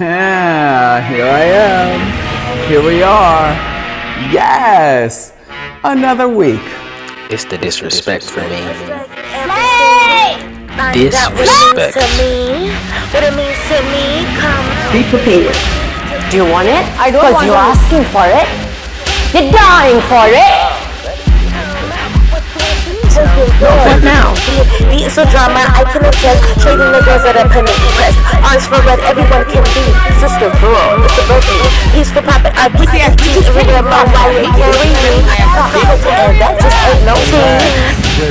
Ah, here I am. Here we are. Yes! Another week. It's the disrespect for me. Disrespect. What it means to me, come Be prepared. Do you want it? I don't want you're it. asking for it. You're dying for it. What now? beating so drama, I can attest. Trading the girls that are penny press. Arms for what everyone can be. Sister girl, it's a birthday. Peace for poppin', I pussy ass bitches. Ring them out while you carry me. And that just ain't no team.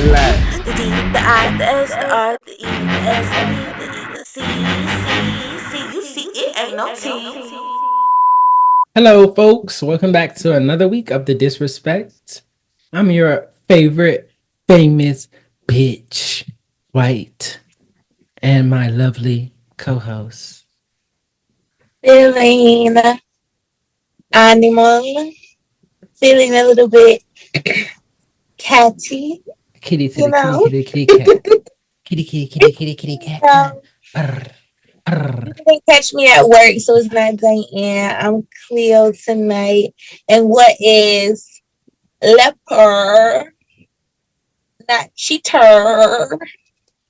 Relax. The D, the I, the S, the R, the E, the S, the E, the E, the C, you see, it ain't no team. Hello, folks. Welcome back to another week of The Disrespect. I'm your favorite famous bitch, White, and my lovely co-host. Feeling animal, feeling a little bit catty. Kitty to You the know? kitty cat. Kitty cat. Brr, brr. You can catch me at work, so it's not Diane. I'm Cleo tonight. And what is leper? Not cheater.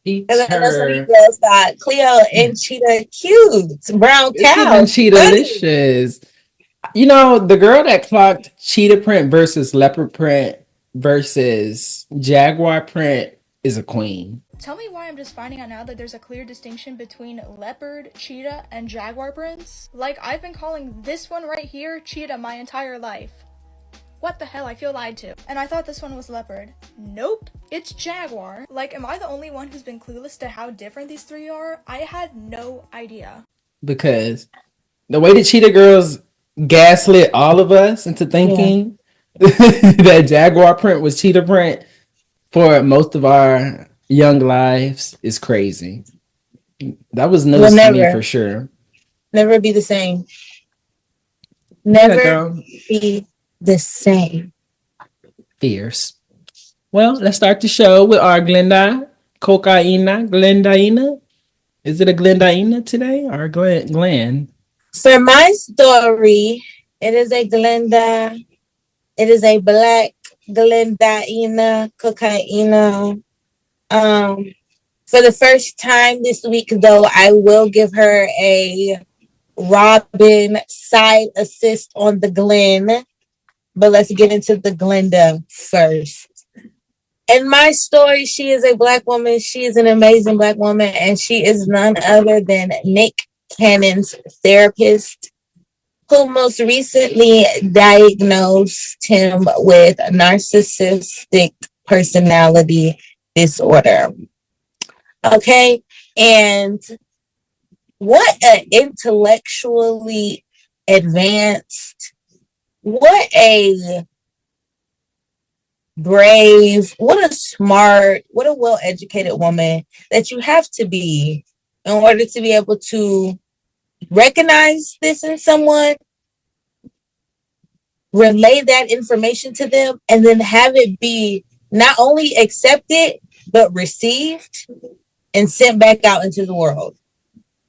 Because I know some of you girls thought Cleo and Cheetah cute. Brown cow. It's even Cheetah-licious. You know, the girl that clocked cheetah print versus leopard print versus jaguar print is a queen. Tell me why I'm just finding out now that there's a clear distinction between leopard, cheetah, and jaguar prints. Like, I've been calling this one right here cheetah my entire life. What the hell, I feel lied to. And I thought this one was leopard. Nope, it's jaguar. Like, am I the only one who's been clueless to how different these three are? I had no idea. Because the way the cheetah girls gaslit all of us into thinking that jaguar print was cheetah print for most of our young lives is crazy. That was news to me for sure. Never be the same. Yeah, Never girl. be the same. Fierce. Well, let's start the show with our Glenda. Glendaina. Is it a Glendaina today or a Glenn? For my story, it is a Glenda. It is a black Glendaina, Cocaina. For the first time this week, though, I will give her a Robin side assist on the Glen. But let's get into the Glenda first. In my story, she is a black woman. She is an amazing black woman, and she is none other than Nick Cannon's therapist, who most recently diagnosed him with narcissistic personality disorder. Okay, and what an intellectually advanced, what a brave, what a smart, what a well-educated woman that you have to be in order to be able to recognize this in someone, relay that information to them, and then have it be not only accepted, but received and sent back out into the world.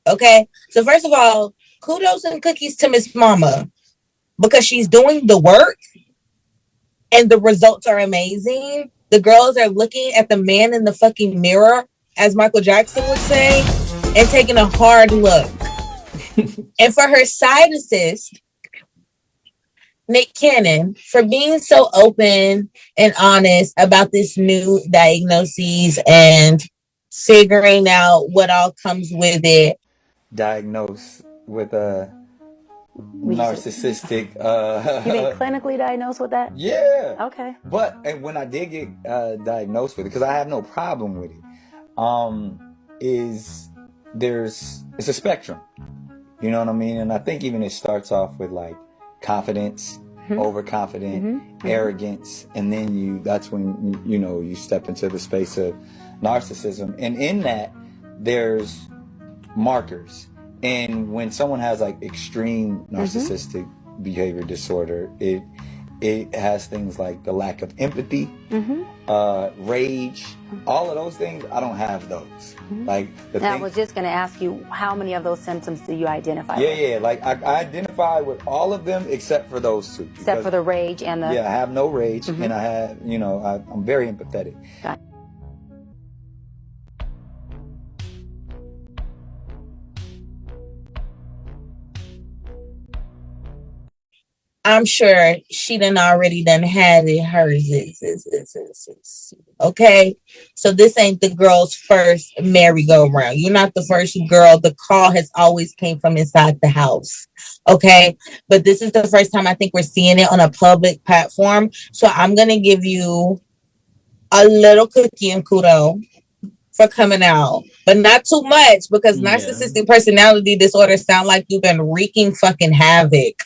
Okay? So first of all, kudos and cookies to Miss Mama, because she's doing the work and the results are amazing. The girls are looking at the man in the fucking mirror, as Michael Jackson would say, and taking a hard look. And for her side assist, Nick Cannon, for being so open and honest about this new diagnosis and figuring out what all comes with it. Diagnosed with a narcissistic You mean clinically diagnosed with that? Yeah. Okay. But and when I did get diagnosed with it, because I have no problem with it, it's a spectrum. You know what I mean? And I think even it starts off with like confidence, overconfident, arrogance, and then that's when you step into the space of narcissism. And in that, there's markers. And when someone has like extreme narcissistic behavior disorder, it has things like the lack of empathy, rage, all of those things. I don't have those. Like I was just going to ask you, how many of those symptoms do you identify with? Yeah. Like I identify with all of them except for those two. Except for the rage and the... Yeah, I have no rage, and I have, I'm very empathetic. Got it. I'm sure she done already done had it. Hers is. Okay. So this ain't the girl's first merry-go-round. You're not the first girl. The call has always came from inside the house. Okay. But this is the first time I think we're seeing it on a public platform. So I'm going to give you a little cookie and kudo for coming out, but not too much, because narcissistic personality disorders sound like you've been wreaking fucking havoc.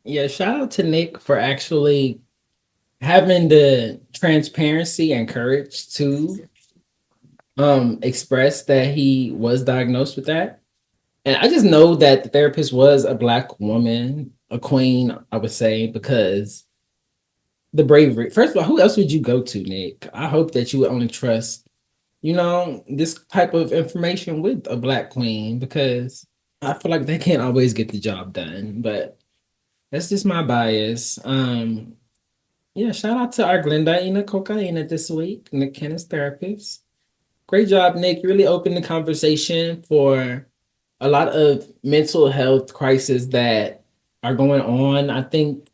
Yeah, shout out to Nick for actually having the transparency and courage to express that he was diagnosed with that. And I just know that the therapist was a Black woman, a queen, I would say, because the bravery. First of all, who else would you go to, Nick? I hope that you would only trust, this type of information with a Black queen, because I feel like they can't always get the job done. But that's just my bias. Shout out to our Glenda Cocaina this week, Nick Kenneth's therapist. Great job, Nick. You really opened the conversation for a lot of mental health crises that are going on, I think,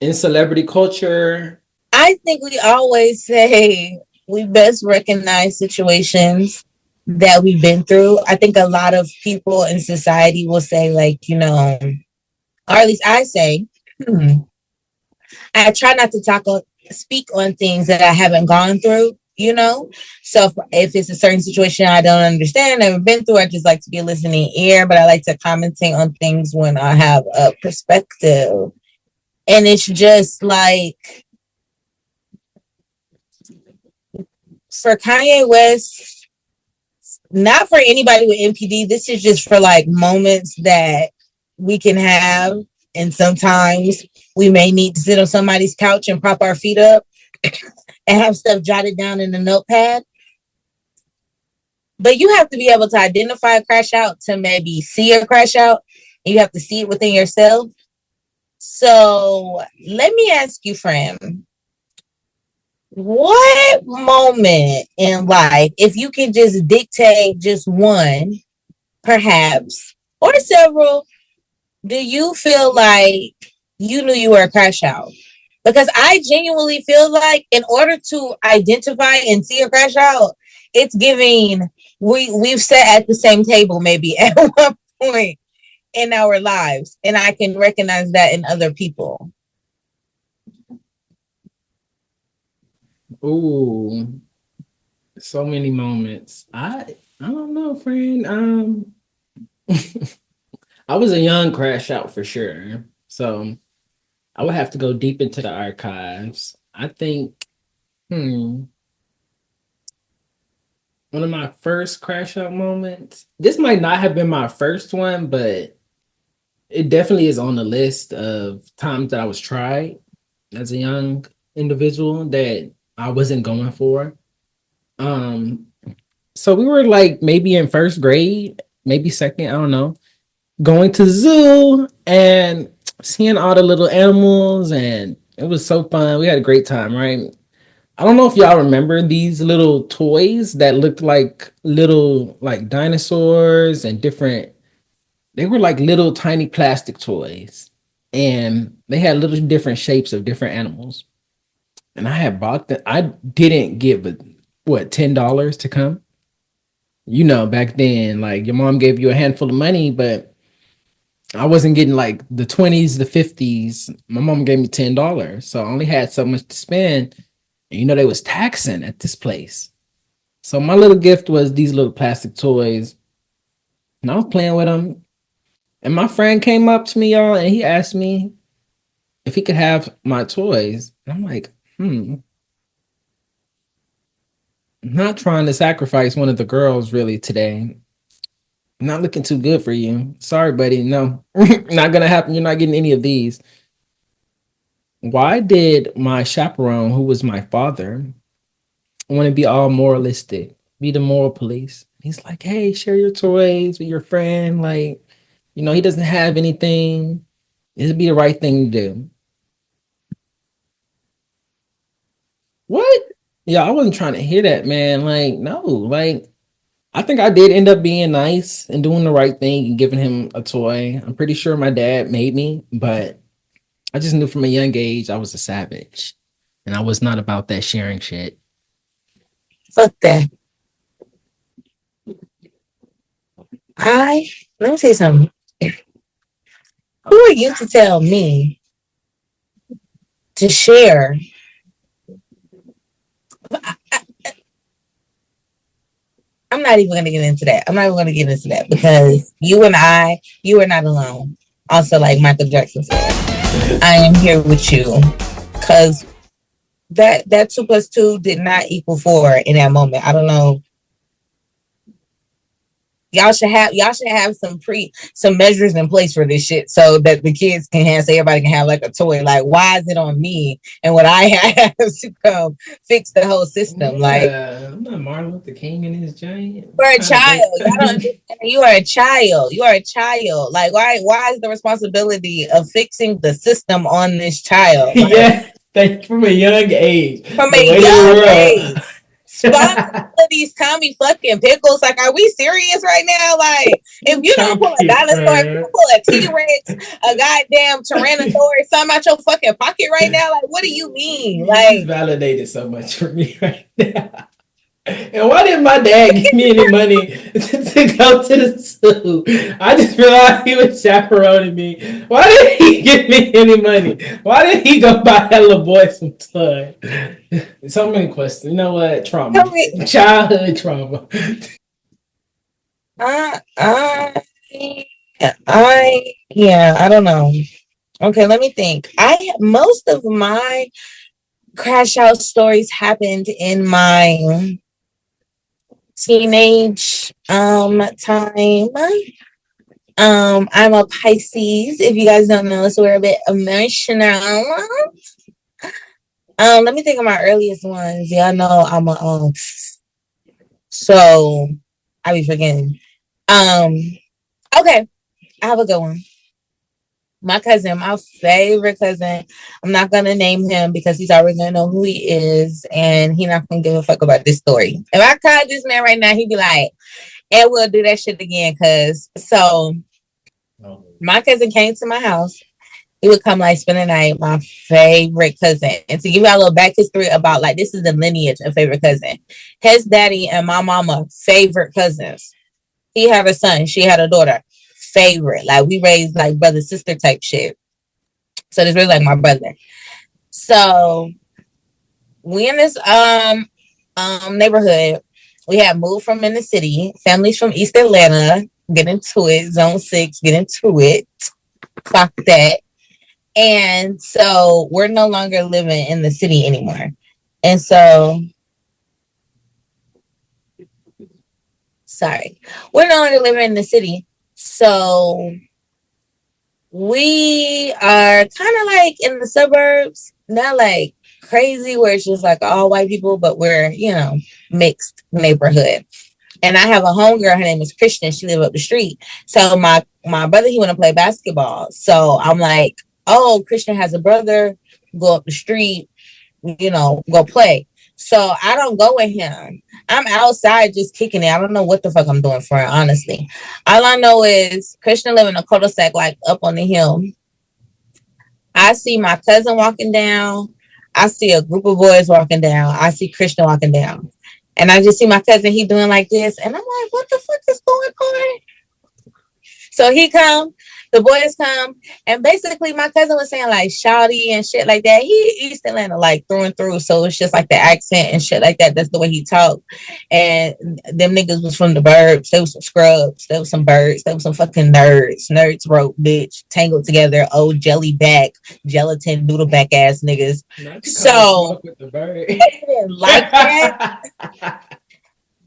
in celebrity culture. I think we always say we best recognize situations that we've been through. I think a lot of people in society will say, like, or at least I say, I try not to speak on things that I haven't gone through, So if it's a certain situation I don't understand, never been through, I just like to be a listening ear, but I like to commentate on things when I have a perspective. And it's just like, for Kanye West, not for anybody with NPD, this is just for like moments that we can have. And sometimes we may need to sit on somebody's couch and prop our feet up and have stuff jotted down in a notepad. But you have to be able to identify a crash out to maybe see a crash out. And you have to see it within yourself. So let me ask you, friend, what moment in life, if you can just dictate just one, perhaps, or several, do you feel like you knew you were a crash out? Because I genuinely feel like in order to identify and see a crash out, it's giving we've sat at the same table maybe at one point in our lives, and I can recognize that in other people. Ooh, so many moments. I don't know, friend. I was a young crash out for sure. So I would have to go deep into the archives. I think, one of my first crash out moments. This might not have been my first one, but it definitely is on the list of times that I was tried as a young individual that I wasn't going for. So we were like maybe in first grade, maybe second, I don't know, going to the zoo and seeing all the little animals, and it was so fun. We had a great time, right? I don't know if y'all remember these little toys that looked like little like dinosaurs and different. They were like little tiny plastic toys, and they had little different shapes of different animals. And I had bought them. I didn't get but what, $10 to come. Back then, like your mom gave you a handful of money, but I wasn't getting like the 20s, the 50s. My mom gave me $10. So I only had so much to spend. And they was taxing at this place. So my little gift was these little plastic toys. And I was playing with them. And my friend came up to me, y'all, and he asked me if he could have my toys. And I'm like, not trying to sacrifice one of the girls really today. Not looking too good for you. Sorry, buddy. No, not gonna happen. You're not getting any of these. why did my chaperone, who was my father, want to be all moralistic, be the moral police? He's like, hey, share your toys with your friend. Like, he doesn't have anything. It'd be the right thing to do. What? Yeah, I wasn't trying to hear that, man. Like, no, like, I think I did end up being nice and doing the right thing and giving him a toy. I'm pretty sure my dad made me, but I just knew from a young age I was a savage. And I was not about that sharing shit. Fuck that. Let me say something. Who are you to tell me to share? I'm not even going to get into that. Because you and you are not alone. Also, like Michael Jackson said, I am here with you. Because that 2 + 2 did not equal 4 in that moment. I don't know. Y'all should have some measures in place for this shit so that the kids can have, so everybody can have like a toy. Like, why is it on me and what I have to come fix the whole system? Like, I'm not Martin Luther King and his giant. you're a child. Y'all don't understand. You are a child. You are a child. Like, why is the responsibility of fixing the system on this child? Like, yeah, from a young age. From a young age. Responsibilities come be fucking pickles. Like, are we serious right now? Like, if you don't pull a dinosaur, if you pull a T-Rex, a goddamn Tyrannosaurus, something out your fucking pocket right now, like, what do you mean? Like, you validated so much for me right now. And why didn't my dad give me any money to go to the zoo? I just realized he was chaperoning me. Why didn't he give me any money? Why didn't he go buy that little boy some toy? So many questions. You know what? Trauma. Childhood trauma. I don't know. Okay, let me think. Most of my Crashout stories happened in my teenage time. I'm a Pisces. If you guys don't know, so we're a bit emotional. Let me think of my earliest ones. Y'all know I'm a so I be forgetting. Okay, I have a good one. My cousin, my favorite cousin. I'm not gonna name him because he's already gonna know who he is, and he's not gonna give a fuck about this story. If I called this man right now, he'd be like, "And we'll do that shit again." My cousin came to my house. He would come like spend the night. My favorite cousin, and to give you a little back history about like this is the lineage of favorite cousin. His daddy and my mama favorite cousins. He had a son. She had a daughter. Favorite. Like, we raised like brother sister type shit. So this really like my brother. So we in this neighborhood. We had moved from in the city. Families from East Atlanta. Get into it. Zone 6. Get into it. Clock that. And so we're no longer living in the city anymore. And so we're no longer living in the city. So we are kind of like in the suburbs, not like crazy where it's just like all white people, but we're, mixed neighborhood. And I have a homegirl, her name is Christian. She live up the street. So my brother, he want to play basketball. So I'm like, oh, Christian has a brother, go up the street, go play. So I don't go with him. I'm outside just kicking it. I don't know what the fuck I'm doing for it, honestly. All I know is Christian live in a cul-de-sac like up on the hill. I see my cousin walking down. I see a group of boys walking down. I see Christian walking down. And I just see my cousin, he doing like this. And I'm like, what the fuck is going on? So he come, the boys come, and basically my cousin was saying like shawty and shit like that. He East Atlanta like through and through, so it's just like the accent and shit like that. That's the way he talked. And them niggas was from the burbs. There was some scrubs. There was some birds. There was some fucking nerds. Nerds broke, bitch, tangled together, old jelly back, gelatin noodle back ass niggas. So they didn't like that.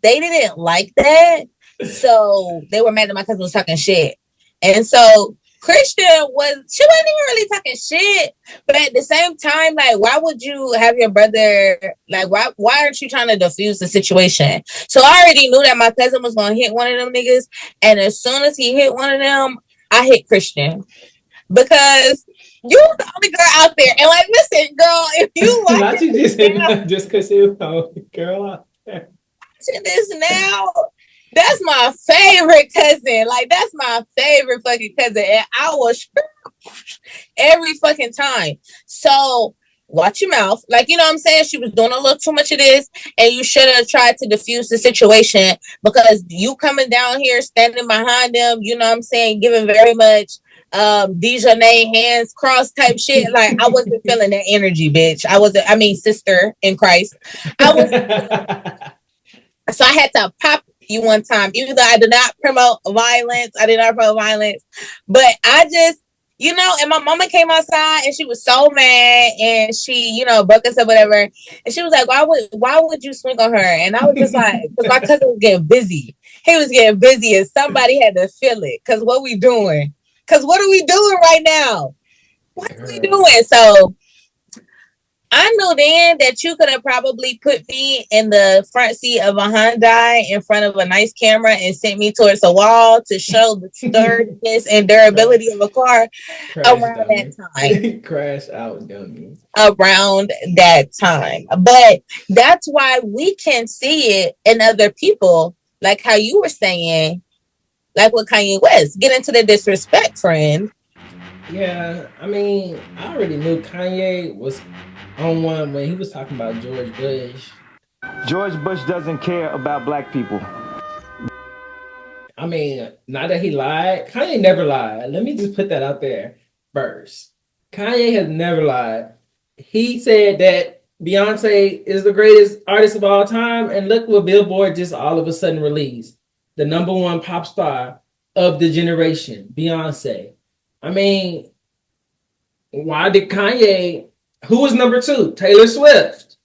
They didn't like that. So they were mad that my cousin was talking shit. And so Christian she wasn't even really talking shit, but at the same time, like, why would you have your brother, like, why aren't you trying to diffuse the situation? So I already knew that my cousin was gonna hit one of them niggas, and as soon as he hit one of them, I hit Christian because you the only girl out there, and like, listen, girl, if you watch not you just just because she was the only girl out there. This now. That's my favorite cousin. Like, that's my favorite fucking cousin. And I was every fucking time. So watch your mouth. Like, you know what I'm saying? She was doing a little too much of this, and you should have tried to diffuse the situation, because you coming down here standing behind them, you know what I'm saying, giving very much Dijonay hands crossed type shit. Like, I wasn't feeling that energy, bitch. I mean, sister in Christ. So I had to pop you one time, even though I did not promote violence. But I just, you know, and my mama came outside and she was so mad, and she, you know, broke us up, whatever. And she was like, why would you swing on her? And I was just like, because my cousin was getting busy. He was getting busy, and somebody had to feel it. Because what are we doing right now? What are we doing? So I knew then that you could have probably put me in the front seat of a Hyundai in front of a nice camera and sent me towards a wall to show the sturdiness and durability of a car around that time. Crash out, dummy. Around that time. But that's why we can see it in other people, like how you were saying, like with Kanye West. Get into the disrespect, friend. Yeah, I mean, I already knew Kanye was on one when he was talking about George Bush. George Bush doesn't care about black people. I mean, not that he lied. Kanye never lied. Let me just put that out there first. Kanye has never lied. He said that Beyonce is the greatest artist of all time, and look what Billboard just all of a sudden released. The #1 pop star of the generation, Beyonce. I mean, why did Kanye... Who was number 2? Taylor Swift.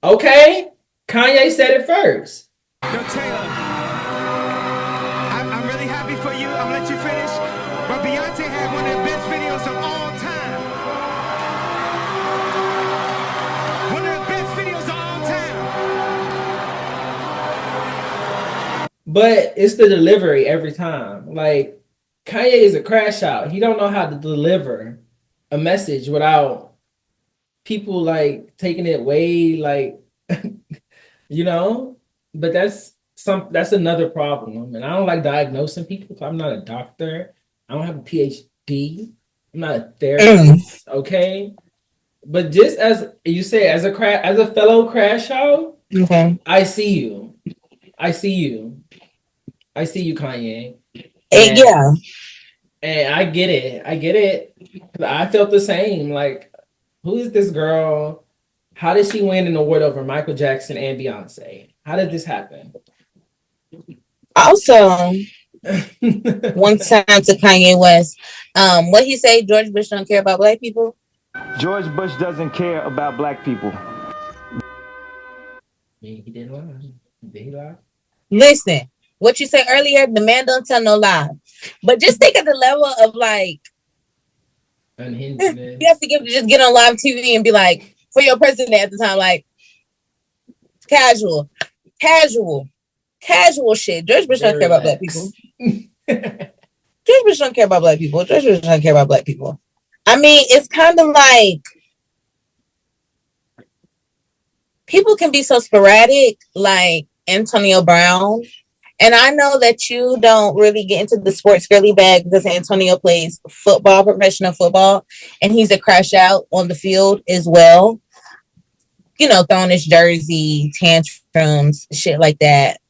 Okay? Kanye said it first. Yo, Taylor, I'm really happy for you. I'm gonna let you finish. But Beyonce had one of the best videos of all time. One of the best videos of all time. But it's the delivery every time. Like, Kanye is a crash out. He don't know how to deliver a message without people like taking it way like you know. But that's another problem. And I don't like diagnosing people. I'm not a doctor. I don't have a PhD. I'm not a therapist. Okay. But just as you say, as a fellow crash out, okay. I see you, Kanye. Yeah. And I get it. I felt the same. Like, who is this girl? How did she win an award over Michael Jackson and Beyonce? How did this happen? Also, one time to Kanye West, what he say? George Bush don't care about black people. George Bush doesn't care about black people. He didn't lie. Did he lie? Listen, what you said earlier, the man don't tell no lie. But just think of the level of like unhingedness. You have to just get on live TV and be like, for your president at the time, like casual shit. George Bush don't care about black people. George Bush don't care about black people. George Bush don't care about black people. I mean, it's kind of like people can be so sporadic, like Antonio Brown. And I know that you don't really get into the sports girly bag because Antonio plays football, professional football, and he's a crash out on the field as well. You know, throwing his jersey, tantrums, shit like that.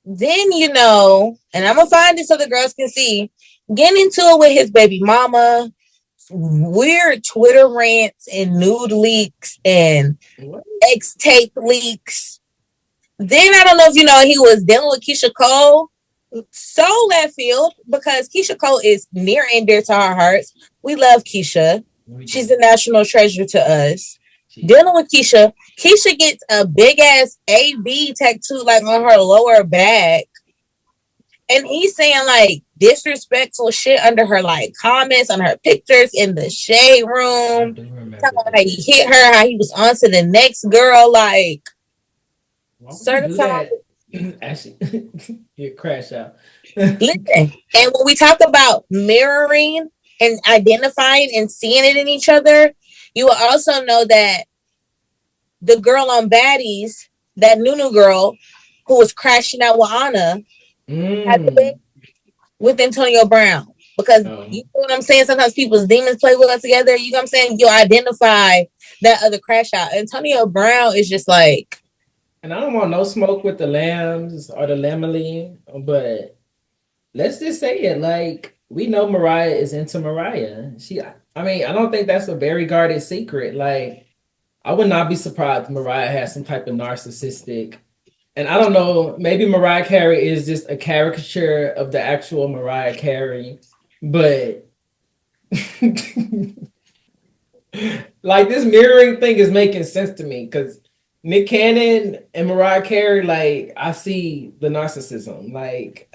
Then, you know, and I'm going to find it so the girls can see, getting into it with his baby mama, weird Twitter rants and nude leaks and X-tape leaks. Then I don't know if you know, he was dealing with Keyshia Cole. So left field, because Keyshia Cole is near and dear to our hearts. We love Keyshia. She's a national treasure to us. Dealing with Keyshia. Keyshia gets a big ass AB tattoo like on her lower back. And he's saying like disrespectful shit under her like comments on her pictures in the shade room. Talking about how he hit her, how he was on to the next girl, like certified. Actually, you crash out. Listen, and when we talk about mirroring and identifying and seeing it in each other, you will also know that the girl on Baddies, that Nunu girl who was crashing out with Anna, had the baby with Antonio Brown. Because you know what I'm saying? Sometimes people's demons play with us together. You know what I'm saying? You identify that other crash out. Antonio Brown is just like. And I don't want no smoke with the lambs or the lamely, but let's just say it. Like, we know Mariah is into Mariah. I mean, I don't think that's a very guarded secret. Like, I would not be surprised if Mariah has some type of narcissistic. And I don't know, maybe Mariah Carey is just a caricature of the actual Mariah Carey. But like, this mirroring thing is making sense to me because Nick Cannon and Mariah Carey, like, I see the narcissism. Like,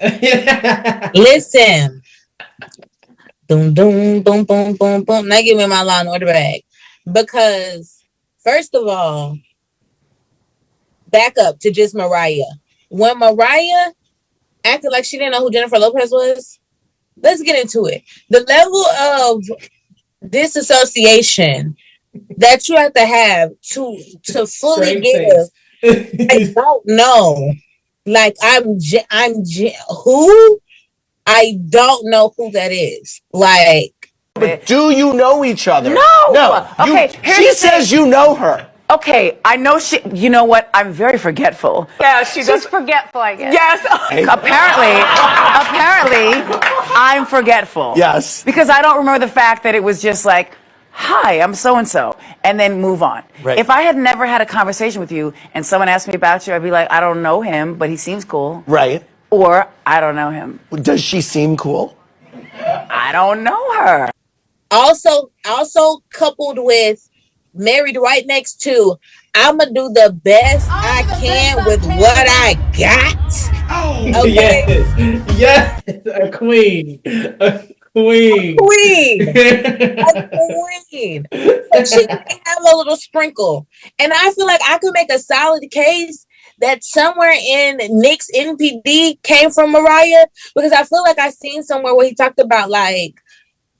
listen, boom, boom, boom, boom, boom, boom. Now give me my Law and Order bag. Because, first of all, back up to just Mariah. When Mariah acted like she didn't know who Jennifer Lopez was, let's get into it. The level of disassociation that you have to fully give. I don't know. Like who? I don't know who that is. Like, but do you know each other? No. Okay. She says you know her. Okay, I know she. You know what? I'm very forgetful. Yeah, she's forgetful, I guess. Yes. Apparently, I'm forgetful. Yes. Because I don't remember the fact that it was just like, "Hi, I'm so and so," and then move on. Right. If I had never had a conversation with you and someone asked me about you, I'd be like, "I don't know him, but he seems cool." Right. Or I don't know him. Does she seem cool? I don't know her. Also coupled with married right next to, I'ma do the best I can with what I got. Okay. Yes, a queen. A queen. A queen. But she can have a little sprinkle. And I feel like I could make a solid case that somewhere in Nick's NPD came from Mariah, because I feel like I seen somewhere where he talked about, like,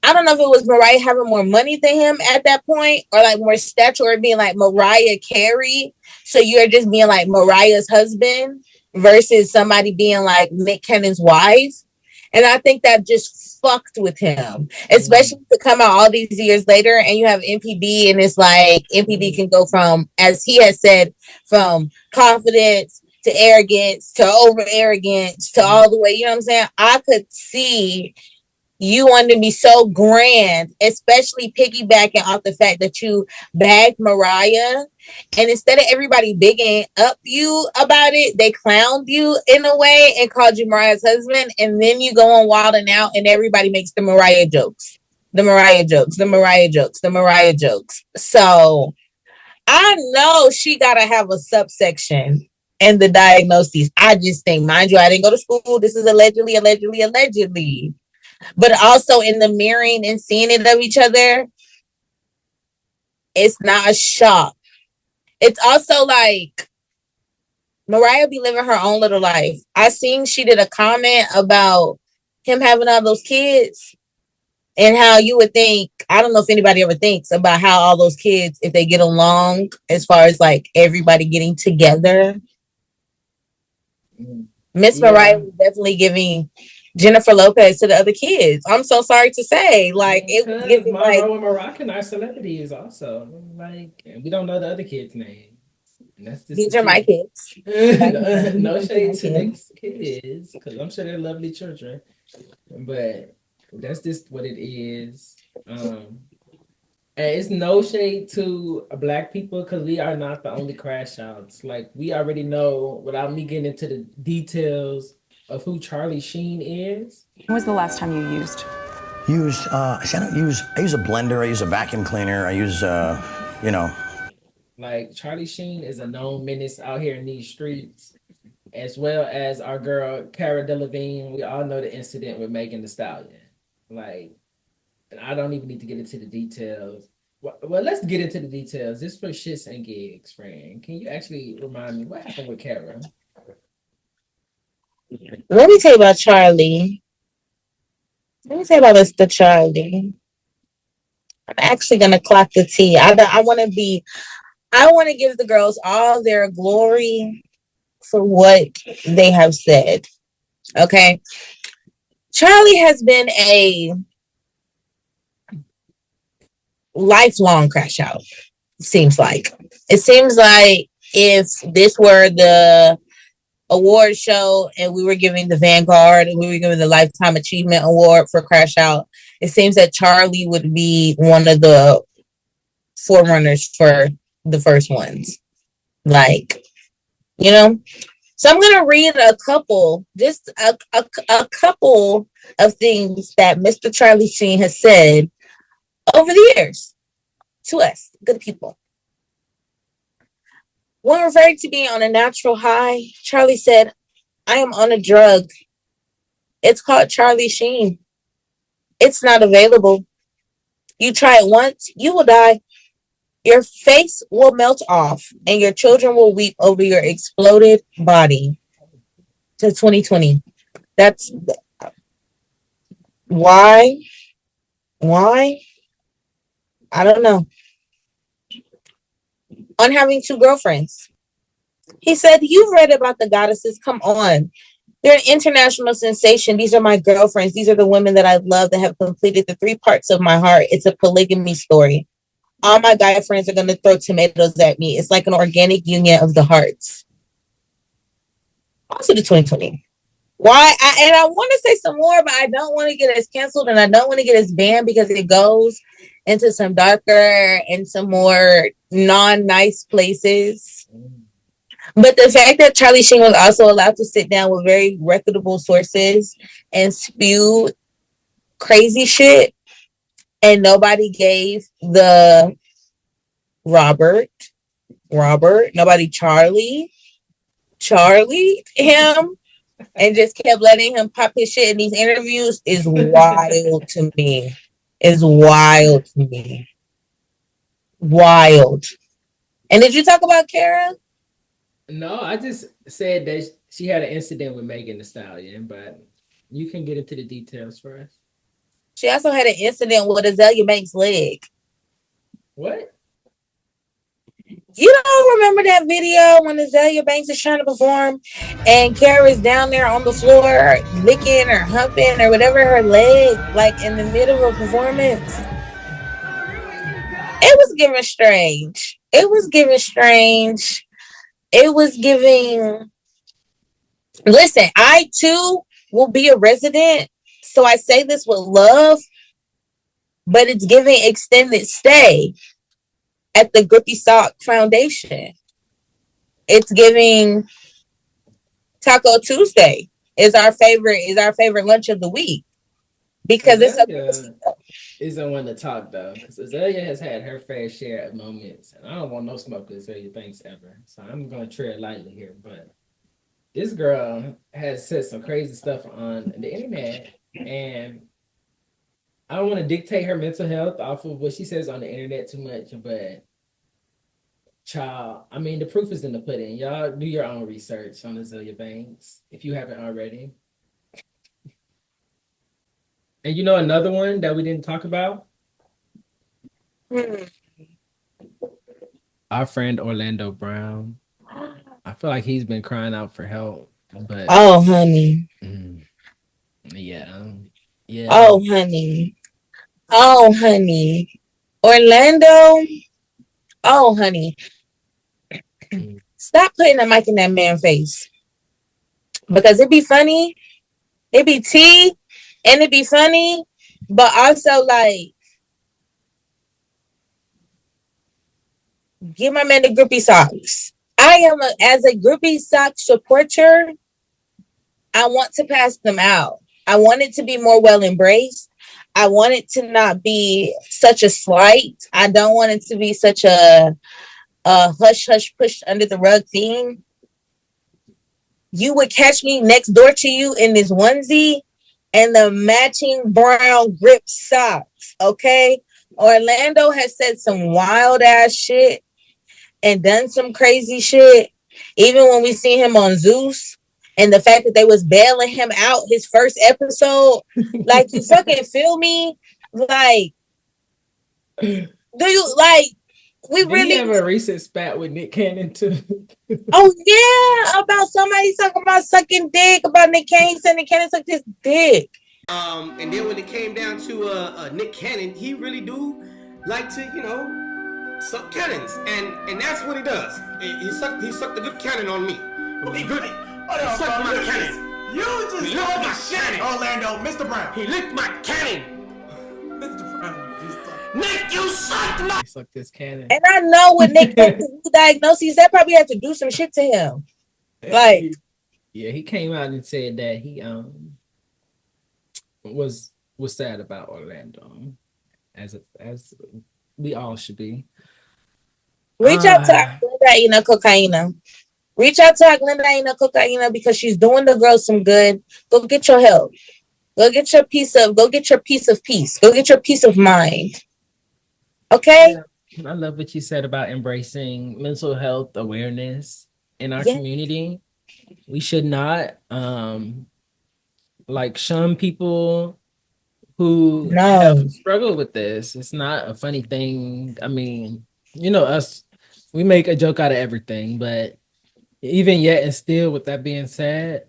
I don't know if it was Mariah having more money than him at that point, or like more stature, or being like Mariah Carey. So you're just being like Mariah's husband versus somebody being like Nick Cannon's wife. And I think that just fucked with him, especially to come out all these years later and you have NPD, and it's like NPD can go from, as he has said, from confidence to arrogance to over arrogance to all the way, you know what I'm saying? I could see you wanted to be so grand, especially piggybacking off the fact that you bagged Mariah, and instead of everybody bigging up you about it, they clowned you in a way and called you Mariah's husband, and then you go on Wild and Out and everybody makes the Mariah jokes. So I know she gotta have a subsection in the diagnoses. I just think, mind you, I didn't go to school. This is allegedly. But also in the mirroring and seeing it of each other, it's not a shock. It's also like Mariah be living her own little life. I seen she did a comment about him having all those kids and how you would think, I don't know if anybody ever thinks about how all those kids, if they get along, as far as like everybody getting together. Miss Mariah was definitely giving Jennifer Lopez to the other kids. I'm so sorry to say, like, it was giving like and Moroccan are celebrities also. Like, we don't know the other kids' name. These are my kids. No shade to Nick's kids, because I'm sure they're lovely children. But that's just what it is. And it's no shade to Black people, because we are not the only crash outs. Like, we already know, without me getting into the details of who Charlie Sheen is. When was the last time you used? I use a blender, I use a vacuum cleaner, I use Like, Charlie Sheen is a known menace out here in these streets. as well as our girl Cara Delevigne. We all know the incident with Megan Thee Stallion. Like, and I don't even need to get into the details. Well, let's get into the details. This for shits and gigs, friend. Can you actually remind me what happened with Cara? Let me tell you about Charlie. Let me tell you about Mr. Charlie. I'm actually gonna clock the tea. I want to give the girls all their glory for what they have said. Okay. Charlie has been a lifelong crash out. It seems like if this were the award show and we were giving the Vanguard and we were giving the Lifetime Achievement Award for Crash Out, it seems that Charlie would be one of the forerunners for the first ones. Like, you know? So I'm going to read a couple of things that Mr. Charlie Sheen has said over the years to us, good people. When referring to being on a natural high, Charlie said, I am on a drug. It's called Charlie Sheen. It's not available. You try it once, you will die. Your face will melt off and your children will weep over your exploded body. To 2020. That's why? Why? I don't know. On having 2 girlfriends. He said, you've read about the goddesses. Come on. They're an international sensation. These are my girlfriends. These are the women that I love that have completed the 3 parts of my heart. It's a polygamy story. All my guy friends are going to throw tomatoes at me. It's like an organic union of the hearts. Also to 2020. Why? I want to say some more, but I don't want to get us canceled and I don't want to get us banned because it goes into some darker and some more non-nice places. But the fact that Charlie Sheen was also allowed to sit down with very reputable sources and spew crazy shit and nobody gave the Robert, nobody Charlie him and just kept letting him pop his shit in these interviews is wild to me. Is wild to me. Wild. And did you talk about Cara? No, I just said that she had an incident with Megan Thee Stallion, but you can get into the details for us. She also had an incident with Azealia Banks' leg. What? You don't remember that video when Azealia Banks is trying to perform and Cara's down there on the floor licking or humping or whatever her leg, like in the middle of a performance? It was giving strange. It was giving. Listen, I too will be a resident, so I say this with love, but it's giving extended stay at the Grippy Sock Foundation. It's giving Taco Tuesday is our favorite lunch of the week because Azealia isn't one to talk though, because Azealia has had her fair share of moments, and I don't want no smoke with Azealia Banks ever, so I'm gonna tread lightly here. But this girl has said some crazy stuff on the internet, and I don't want to dictate her mental health off of what she says on the internet too much, but child, I mean, the proof is in the pudding. Y'all do your own research on Azealia Banks if you haven't already. And you know another one that we didn't talk about? Our friend Orlando Brown. I feel like he's been crying out for help, but oh honey. Yeah. Oh honey. Orlando. Oh honey. Stop putting the mic in that man's face. Because it'd be funny. It'd be tea and it'd be funny. But also like give my man the Grippy socks. As a Grippy sock supporter, I want to pass them out. I want it to be more well embraced. I want it to not be such a slight. I don't want it to be such a hush hush push under the rug thing. you would catch me next door to you in this onesie and the matching brown grip socks, okay? Orlando has said some wild ass shit and done some crazy shit. Even when we see him on Zeus and the fact that they was bailing him out his first episode, like, you fucking feel me? Like, do you like? We Did really he have a recent spat with Nick Cannon too? Oh yeah, about somebody talking about sucking dick, about Nick Cannon saying Nick Cannon sucked his dick. And then when it came down to Nick Cannon, he really do like to, you know, suck cannons, and that's what he does. He sucked a good cannon on me. It was good. He sucked my cannon. You just He licked my cannon. Orlando, Mr. Brown. He licked my cannon. Mr. Brown, you suck. Nick, you sucked my. He sucked his cannon. And I know with Nick Cannon's diagnoses, that probably had to do some shit to him. Like, yeah, he came out and said that he was sad about Orlando, as we all should be. reach out to Glenda, Cocaina. Reach out to Glenda, Cocaina, because she's doing the girls some good. Go get your help. Go get your piece of peace. Go get your peace of mind. Okay? I love what you said about embracing mental health awareness in our community. We should not shun people who have struggled with this. It's not a funny thing. I mean, you know, us, we make a joke out of everything, but even yet and still, with that being said,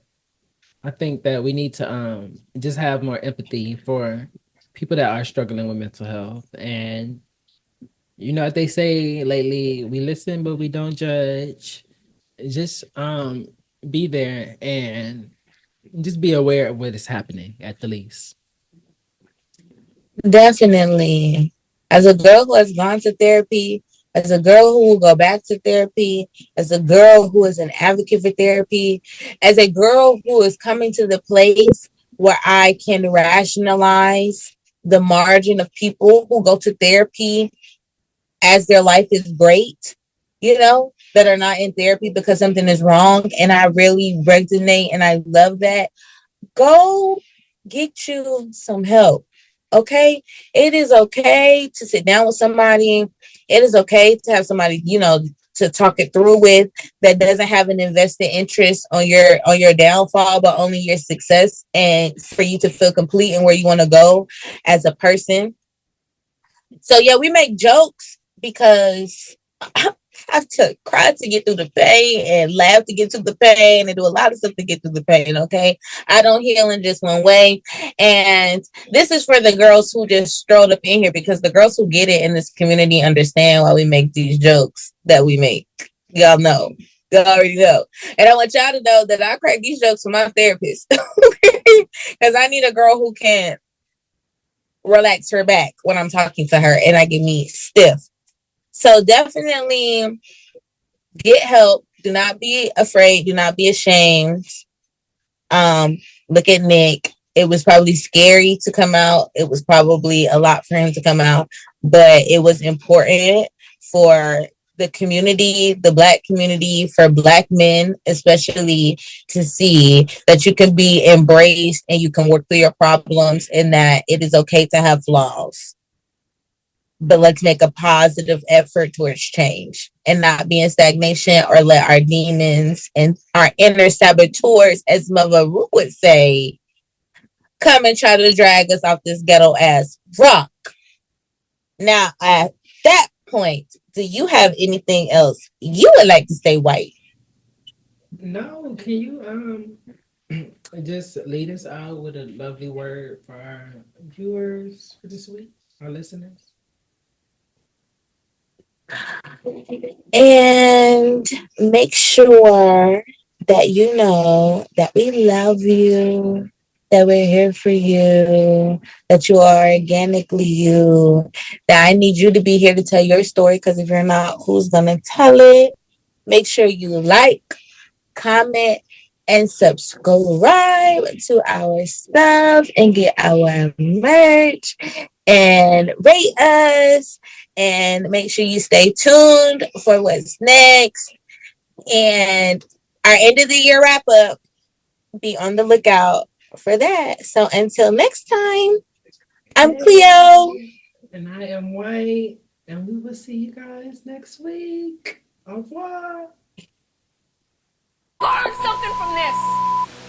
I think that we need to just have more empathy for people that are struggling with mental health. And you know what they say lately, we listen, but we don't judge. Just be there and just be aware of what is happening at the least. Definitely. As a girl who has gone to therapy, as a girl who will go back to therapy, as a girl who is an advocate for therapy, as a girl who is coming to the place where I can rationalize the margin of people who go to therapy as their life is great, you know, that are not in therapy because something is wrong. And I really resonate and I love that. Go get you some help. Okay? It is okay to sit down with somebody. It is okay to have somebody, you know, to talk it through with that doesn't have an invested interest on your downfall, but only your success, and for you to feel complete and where you want to go as a person. So yeah, we make jokes because I have to cry to get through the pain and laugh to get through the pain and do a lot of stuff to get through the pain, okay? I don't heal in just one way. And this is for the girls who just strolled up in here, because the girls who get it in this community understand why we make these jokes that we make. Y'all know. Y'all already know. And I want y'all to know that I crack these jokes for my therapist. Because I need a girl who can relax her back when I'm talking to her and I get me stiff. So definitely get help. Do not be afraid. Do not be ashamed. Look at Nick. It was probably scary to come out. It was probably a lot for him to come out, but it was important for the community, the Black community, for Black men, especially, to see that you can be embraced and you can work through your problems and that it is okay to have flaws. But let's make a positive effort towards change and not be in stagnation or let our demons and our inner saboteurs, as Mother Ru would say, come and try to drag us off this ghetto ass rock. Now, at that point, do you have anything else you would like to say, White? No, can you just lead us out with a lovely word for our viewers for this week, our listeners? And make sure that you know that we love you, that we're here for you, that you are organically you, that I need you to be here to tell your story, because if you're not, who's gonna tell it? Make sure you like, comment, and subscribe to our stuff and get our merch and rate us, and make sure you stay tuned for what's next. And our end of the year wrap up be on the lookout for that. So until next time, I'm Cleo. And I am White. And we will see you guys next week. Au revoir. Learn something from this.